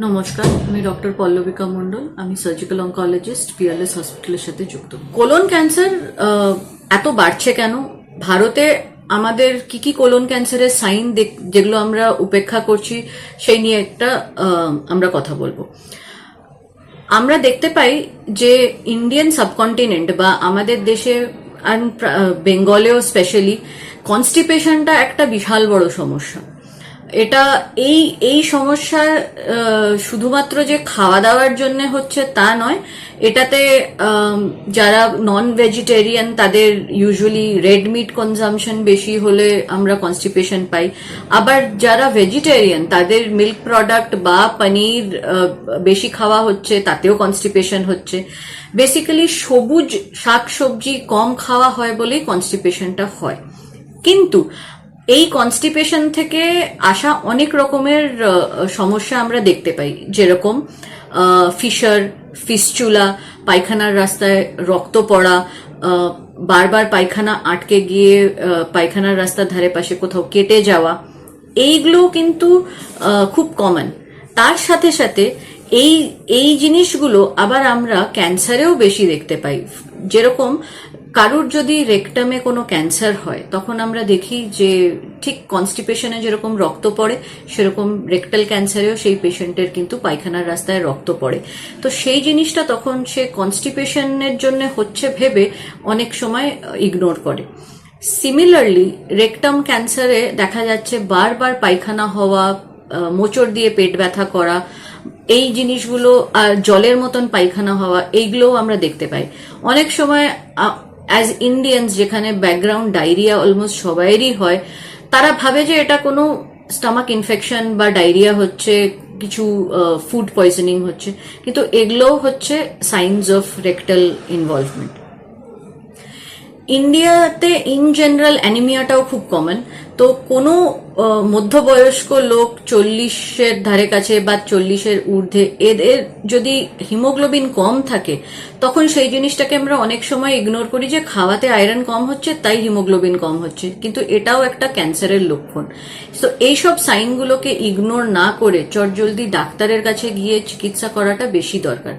নমস্কার, আমি ডক্টর পল্লবিকা মণ্ডল। আমি সার্জিক্যাল অনকোলজিস্ট, পিয়ারলেস হসপিটালের সাথে যুক্ত। কোলন ক্যান্সার এত বাড়ছে কেন? ভারতে আমাদের কি কি কোলন ক্যান্সারের সাইন যেগুলো আমরা উপেক্ষা করছি সেই নিয়ে একটা আমরা কথা বলবো। আমরা দেখতে পাই যে ইন্ডিয়ান সাবকন্টিনেন্ট বা আমাদের দেশে বেঙ্গলেও স্পেশালি কনস্টিপেশনটা একটা বিশাল বড় সমস্যা। এটা এই এই সমস্যা শুধুমাত্র যে খাওয়া দাওয়ার জন্য হচ্ছে তা নয়, এটাতে যারা নন ভেজিটেরিয়ান তাদের ইউজুয়ালি রেড মিট কনজাম্পশন বেশি হলে আমরা কনস্টিপেশন পাই। আবার যারা ভেজিটেরিয়ান তাদের মিল্ক প্রোডাক্ট বা পনির বেশি খাওয়া হচ্ছে, তাতেও কনস্টিপেশন হচ্ছে। বেসিক্যালি সবুজ শাক সবজি কম খাওয়া হয় বলেই কনস্টিপেশনটা হয়। কিন্তু এই কনস্টিপেশন থেকে আসা অনেক রকমের সমস্যা আমরা দেখতে পাই, যেরকম ফিশার, ফিস্চুলা, পায়খানার রাস্তায় রক্ত পড়া, বারবার পায়খানা আটকে গিয়ে পায়খানার রাস্তার ধারে পাশে কোথাও কেটে যাওয়া, এইগুলো কিন্তু খুব কমন। তার সাথে সাথে এই এই জিনিসগুলো আবার আমরা ক্যান্সারেও বেশি দেখতে পাই। যেরকম কারুর যদি রেকটামে কোনো ক্যান্সার হয়, তখন আমরা দেখি যে ঠিক কনস্টিপেশনে যেরকম রক্ত পড়ে, সেরকম রেকটাল ক্যান্সারেও সেই পেশেন্টের কিন্তু পায়খানার রাস্তায় রক্ত পড়ে। তো সেই জিনিসটা তখন সে কনস্টিপেশনের জন্য হচ্ছে ভেবে অনেক সময় ইগনোর করে। সিমিলারলি রেকটাম ক্যান্সারে দেখা যাচ্ছে বারবার পায়খানা হওয়া, মোচড় দিয়ে পেট ব্যথা করা, এই জিনিসগুলো, আর জলের মতন পায়খানা হওয়া, এইগুলোও আমরা দেখতে পাই। অনেক সময় অ্যাজ ইন্ডিয়ানস, যেখানে ব্যাকগ্রাউন্ড ডায়রিয়া অলমোস্ট সবাইয়েরই হয়, তারা ভাবে যে এটা কোনো স্টমাক ইনফেকশন বা ডায়রিয়া হচ্ছে, কিছু ফুড পয়জনিং হচ্ছে, কিন্তু এগুলোও হচ্ছে সাইনস অফ রেকটাল ইনভলভমেন্ট। ইন্ডিয়াতে ইন জেনারেল অ্যানিমিয়াটাও খুব কমন। তো কোনো মধ্যবয়স্ক লোক 40-এর ধারে কাছে বা 40-এর ঊর্ধ্বে এদের যদি হিমোগ্লোবিন কম থাকে, তখন সেই জিনিসটাকে আমরা অনেক সময় ইগনোর করি যে খাওয়াতে আয়রন কম হচ্ছে তাই হিমোগ্লোবিন কম হচ্ছে, কিন্তু এটাও একটা ক্যান্সারের লক্ষণ। তো এইসব সাইনগুলোকে ইগনোর না করে চটজলদি ডাক্তারের কাছে গিয়ে চিকিৎসা করাটা বেশি দরকার।